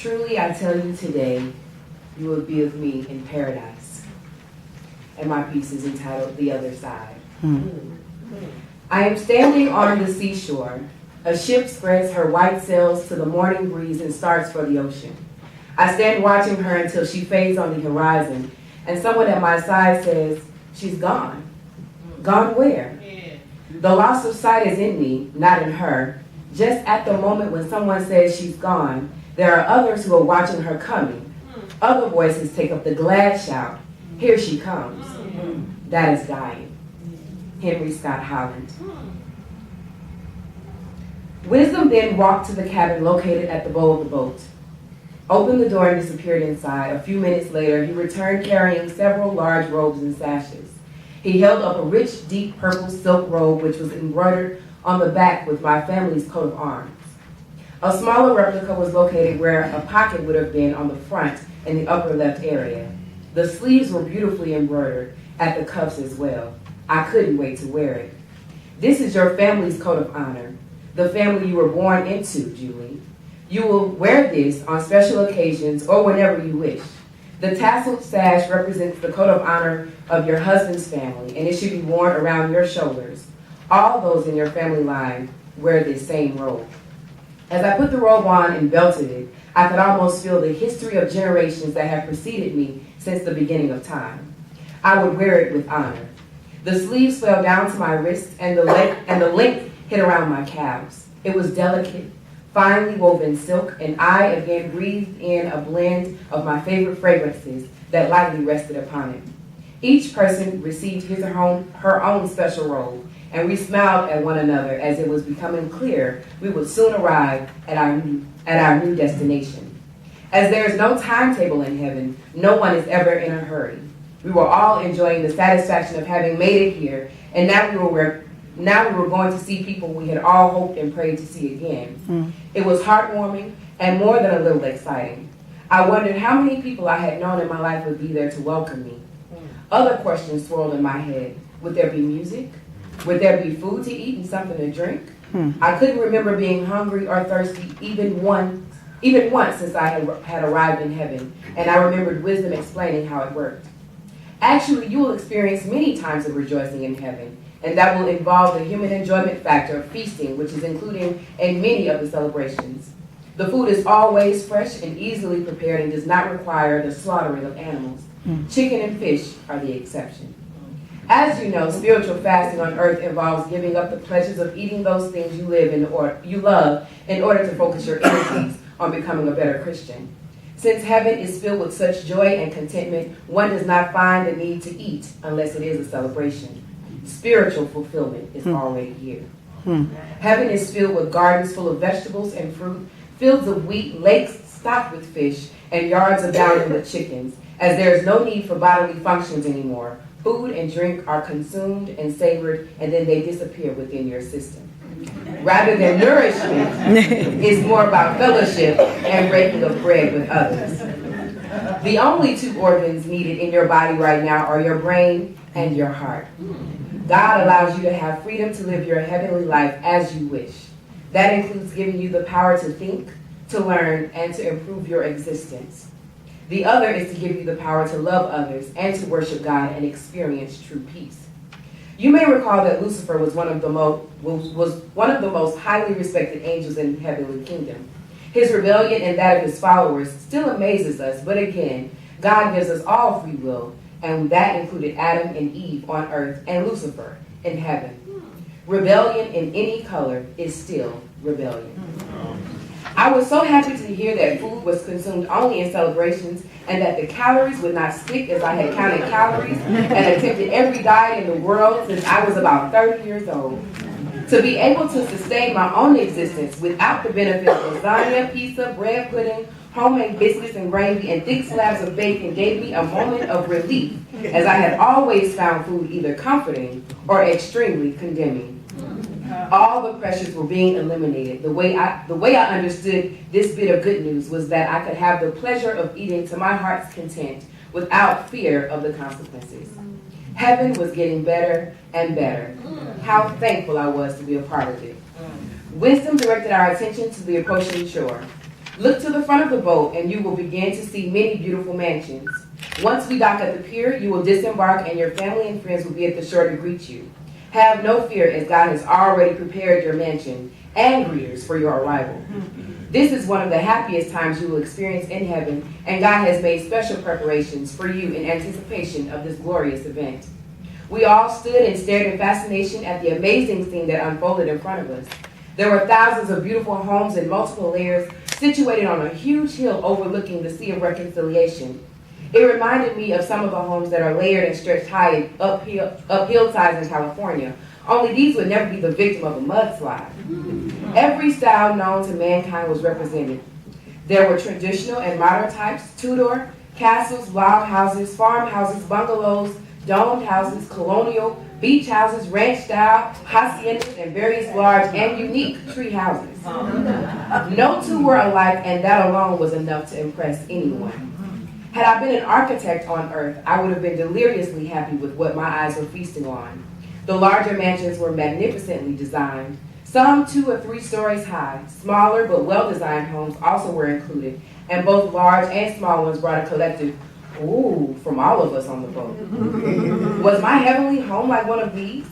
Truly I tell you today, you will be with me in paradise. And my piece is entitled The Other Side. I am standing on the seashore. A ship spreads her white sails to the morning breeze and starts for the ocean. I stand watching her until she fades on the horizon, and someone at my side says, she's gone. Gone where? The loss of sight is in me, not in her. Just at the moment when someone says she's gone, there are others who are watching her coming. Other voices take up the glad shout, here she comes. That is dying. Henry Scott Holland. Wisdom then walked to the cabin located at the bow of the boat, opened the door and disappeared inside. A few minutes later, he returned carrying several large robes and sashes. He held up a rich, deep purple silk robe which was embroidered on the back with my family's coat of arms. A smaller replica was located where a pocket would have been on the front in the upper left area. The sleeves were beautifully embroidered at the cuffs as well. I couldn't wait to wear it. This is your family's coat of honor, the family you were born into, Julie. You will wear this on special occasions or whenever you wish. The tasseled sash represents the coat of honor of your husband's family, and it should be worn around your shoulders. All those in your family line wear this same robe. As I put the robe on and belted it, I could almost feel the history of generations that have preceded me since the beginning of time. I would wear it with honor. The sleeves fell down to my wrists, and the length hit around my calves. It was delicate, finely woven silk, and I again breathed in a blend of my favorite fragrances that lightly rested upon it. Each person received his or her own special robe, and we smiled at one another as it was becoming clear we would soon arrive at our new destination. As there is no timetable in heaven, no one is ever in a hurry. We were all enjoying the satisfaction of having made it here, and now we were going to see people we had all hoped and prayed to see again. It was heartwarming and more than a little exciting. I wondered how many people I had known in my life would be there to welcome me. Other questions swirled in my head. Would there be music? Would there be food to eat and something to drink? I couldn't remember being hungry or thirsty even once since I had arrived in heaven, and I remembered Wisdom explaining how it worked. Actually, you will experience many times of rejoicing in heaven, and that will involve the human enjoyment factor of feasting, which is included in many of the celebrations. The food is always fresh and easily prepared and does not require the slaughtering of animals. Chicken and fish are the exception. As you know, spiritual fasting on earth involves giving up the pleasures of eating those things you love in order to focus your energies on becoming a better Christian. Since heaven is filled with such joy and contentment, one does not find the need to eat unless it is a celebration. Spiritual fulfillment is already here. Heaven is filled with gardens full of vegetables and fruit, fields of wheat, lakes stocked with fish, and yards abounding with chickens, as there is no need for bodily functions anymore. Food and drink are consumed and savored, and then they disappear within your system. Rather than nourishment, it's more about fellowship and breaking of bread with others. The only two organs needed in your body right now are your brain and your heart. God allows you to have freedom to live your heavenly life as you wish. That includes giving you the power to think, to learn, and to improve your existence. The other is to give you the power to love others and to worship God and experience true peace. You may recall that Lucifer was one of the most highly respected angels in the heavenly kingdom. His rebellion and that of his followers still amazes us, but again, God gives us all free will, and that included Adam and Eve on earth and Lucifer in heaven. Rebellion in any color is still rebellion. I was so happy to hear that food was consumed only in celebrations and that the calories would not stick, as I had counted calories and attempted every diet in the world since I was about 30 years old. To be able to sustain my own existence without the benefit of lasagna, pizza, bread pudding, homemade biscuits and gravy, and thick slabs of bacon gave me a moment of relief, as I had always found food either comforting or extremely condemning. All the pressures were being eliminated. The way I understood this bit of good news was that I could have the pleasure of eating to my heart's content without fear of the consequences. Heaven was getting better and better. How thankful I was to be a part of it. Wisdom directed our attention to the approaching shore. Look to the front of the boat and you will begin to see many beautiful mansions. Once we dock at the pier, you will disembark and your family and friends will be at the shore to greet you. Have no fear, as God has already prepared your mansion and greeters for your arrival. This is one of the happiest times you will experience in heaven, and God has made special preparations for you in anticipation of this glorious event. We all stood and stared in fascination at the amazing scene that unfolded in front of us. There were thousands of beautiful homes in multiple layers, situated on a huge hill overlooking the Sea of Reconciliation. It reminded me of some of the homes that are layered and stretched high up hillsides in California, only these would never be the victim of a mudslide. Every style known to mankind was represented. There were traditional and modern types, Tudor, castles, log houses, farmhouses, bungalows, domed houses, colonial, beach houses, ranch style, haciendas, and various large and unique tree houses. No two were alike, and that alone was enough to impress anyone. Had I been an architect on earth, I would have been deliriously happy with what my eyes were feasting on. The larger mansions were magnificently designed, some 2 or 3 stories high. Smaller but well-designed homes also were included, and both large and small ones brought a collective ooh from all of us on the boat. Was my heavenly home like one of these?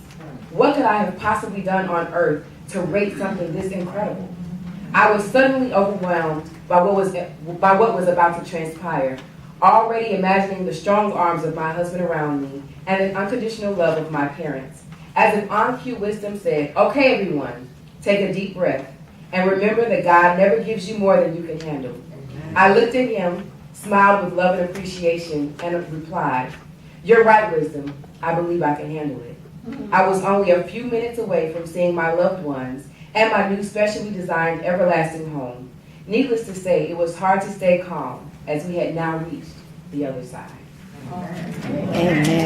What could I have possibly done on earth to rate something this incredible? I was suddenly overwhelmed by what was about to transpire, already imagining the strong arms of my husband around me and the unconditional love of my parents. As if on-cue wisdom said, okay, everyone, take a deep breath and remember that God never gives you more than you can handle. I looked at him, smiled with love and appreciation, and replied, you're right, wisdom. I believe I can handle it. I was only a few minutes away from seeing my loved ones and my new specially designed everlasting home. Needless to say, it was hard to stay calm as we had now reached the other side. Amen.